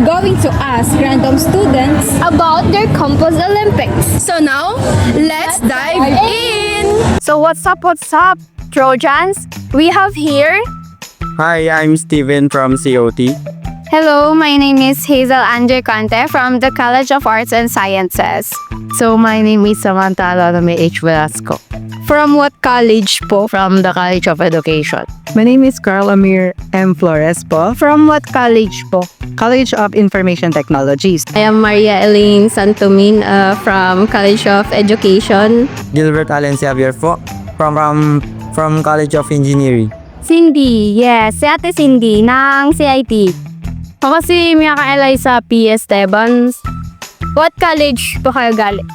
going to ask random students about their campus Olympics. So now, let's dive in! So what's up, Trojans? We have here... Hi, I'm Steven from COT. Hello, my name is Hazel Andre Conte from the College of Arts and Sciences. So my name is Samantha Alarame H. Velasco. From what college po? From the College of Education. My name is Carl Amir M. Flores po. From what college po? College of Information Technologies. I am Maria Elaine Santomin from College of Education. Gilbert Allen Xavier po from College of Engineering. Cindy, yes, si Ate Cindy ng CIT. Ako si Miyaka Eliza P.S. Tebans. What college po kayo galing?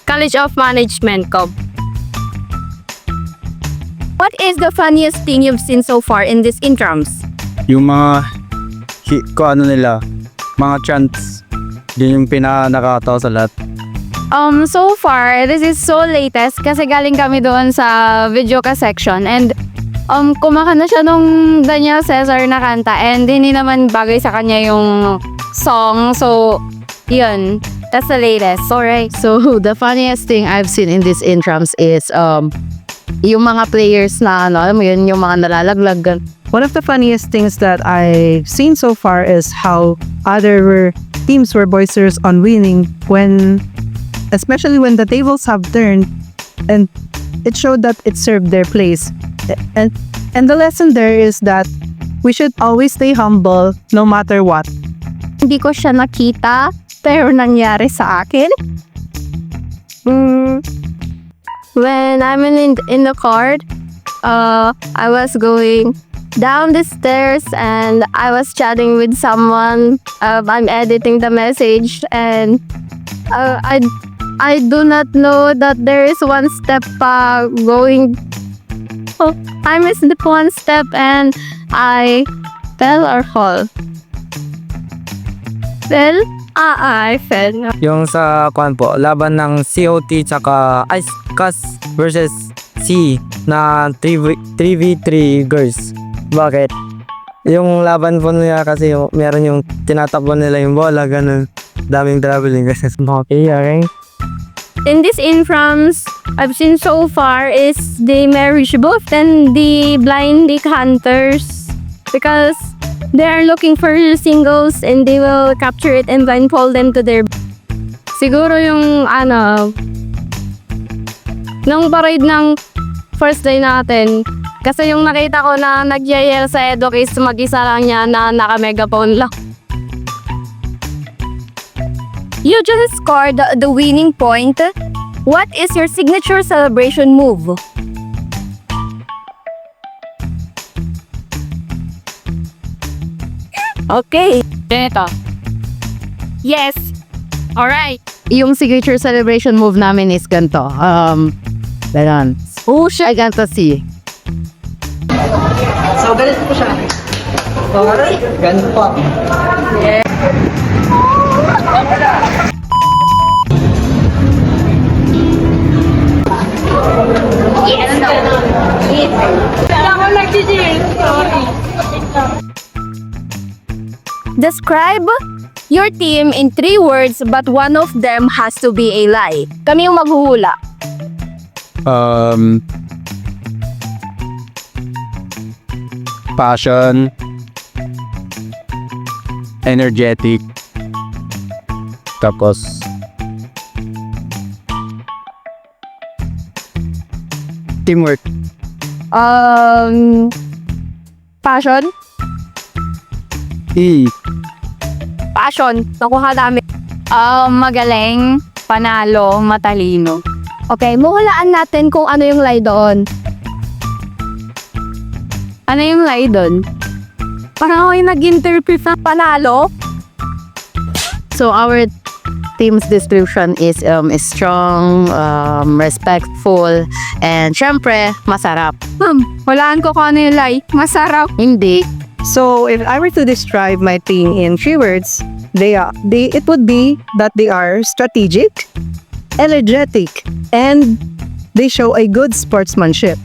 College of Management ko. What is the funniest thing you've seen so far in this intrams? Yung mga mga chants. Yun yung pinaka-nakakatawa sa lahat. So far, this is so latest kasi galing kami doon sa video ka section and kumakanta siya nung Daniel Cesar na kanta and hindi naman bagay sa kanya yung song. So, yun. That's the latest. Alright. So the funniest thing I've seen in these intrams is yung mga players na alam mo yun, yung mga nalalaglag. One of the funniest things that I've seen so far is how other teams were boisterous on winning especially when the tables have turned and it showed that it served their place. And the lesson there is that we should always stay humble no matter what. Hindi ko siya nakita pero nangyari sa akin. When I'm in the car, I was going down the stairs and I was chatting with someone. I'm editing the message and I do not know that there is one step going. Oh, I missed the one step and I fell or fall. Fell? I fell. Yung sa laban ng COT tsaka CAS versus C na 3v3 girls. Bakit? Yung laban po nila kasi meron yung tinatakbo nila yung bola, ganun. Daming traveling kasi sa mga PRA. In this intrams I've seen so far is the marriage both and the blind date hunters because they are looking for singles and they will capture it and blindfold them to their siguro yung nung parade ng first day natin kasi yung nakita ko na nagyayel sa Edocase mag-isa lang niya na naka-megaphone lang. You just scored the winning point. What is your signature celebration move? Okay. Ito. Yes. Alright. Yung signature celebration move namin is ganito. Ganon. Oh, shit. I ganito si. So, ganito po siya. Alright, ganito po. Describe your team in 3 words but one of them has to be a lie. Kami yung maghuhula. Passion, energetic, tapos teamwork. Passion? Passion. Nakuha namin. Magaling, panalo, matalino. Okay, muhulaan natin kung ano yung lie doon. Ano yung lie doon? Parang ako yung nag-interpret na panalo. So our team's description is strong, respectful, and syempre, masarap. Walaan ko kung ano yung lie. Masarap. Hindi. So, if I were to describe my team in 3 words, it would be that they are strategic, energetic, and they show a good sportsmanship.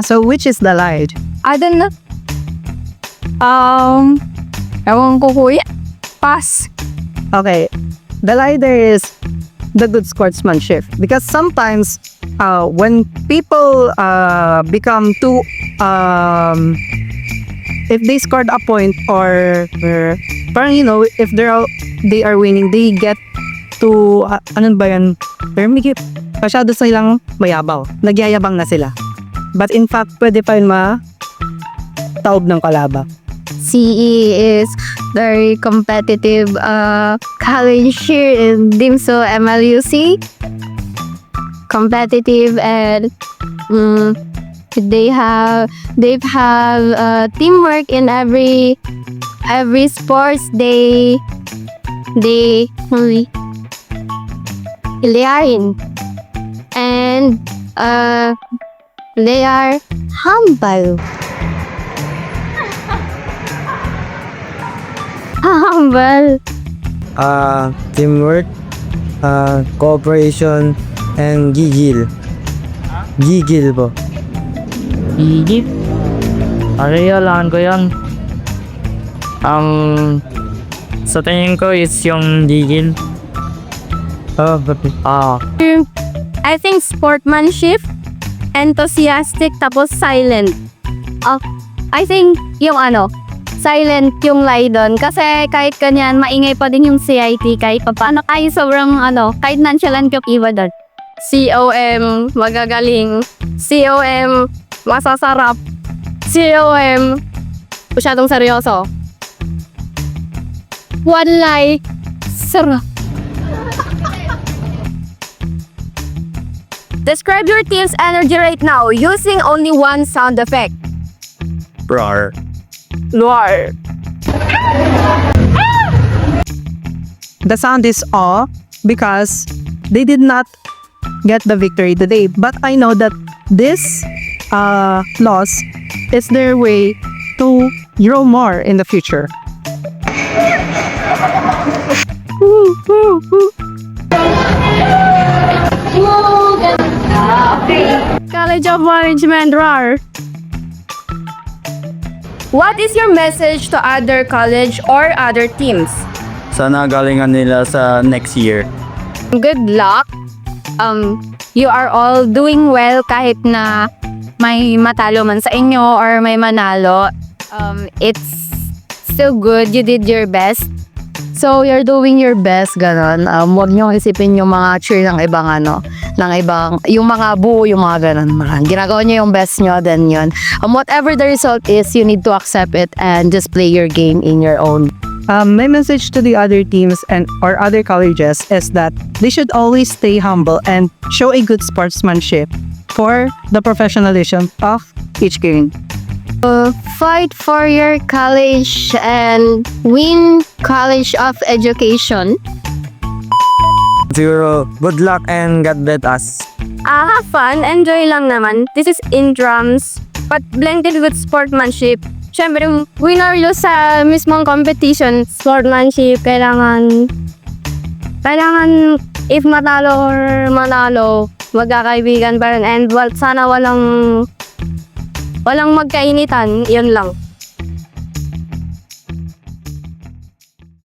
So which is the lie? I don't know. Ewan ko kuya. Pass. Okay. The lie there is the good sportsmanship. Because sometimes when people become too if they scored a point or parang if they are winning, they get to ano ba yan? Pero masyado silang mayabaw. Nagyayabang na sila. But in fact, pwede pa yun taob ng kalaba. CE is very competitive college here in Dimso MLUC. Competitive and they've have teamwork in every sports they are in, and they are humble. Humble. Teamwork, cooperation, and gigil. Gigil po. Gigit? Alam ko yan. Sa tingin ko is yung gigil. I think sportsmanship, enthusiastic, tapos silent. I think yung silent yung lie doon. Kasi kahit kanyan, maingay pa din yung CIT kahit pa paano. Ay, sobrang kahit nonchalant yung iba doon. COM, magagaling. COM, masasarap. COM, masyadong seryoso. One lie, sarap. Describe your team's energy right now using only one sound effect. Roar. Noir. The sound is awe because they did not get the victory today. But I know that this loss is their way to grow more in the future. College of Management, RAR. What is your message to other college or other teams? Sana galingan nila sa next year. Good luck. You are all doing well kahit na may matalo man sa inyo or may manalo. It's still good. You did your best. So, you're doing your best, ganon. Huwag nyo isipin yung mga cheer ng ibang yung mga boo, yung mga ganon. Ginagawa nyo yung best nyo, then yun. Whatever the result is, you need to accept it and just play your game in your own. My message to the other teams or other colleges is that they should always stay humble and show a good sportsmanship for the professionalism of each game. Fight for your college and win College of Education. Siguro, good luck and God bless us. Have fun, enjoy lang naman. This is intrams, but blended with sportsmanship. Siyempre, win or lose sa mismong competition, sportsmanship, kailangan if matalo or manalo, magkakaibigan pa rin. And sana walang magkainitan, yun lang.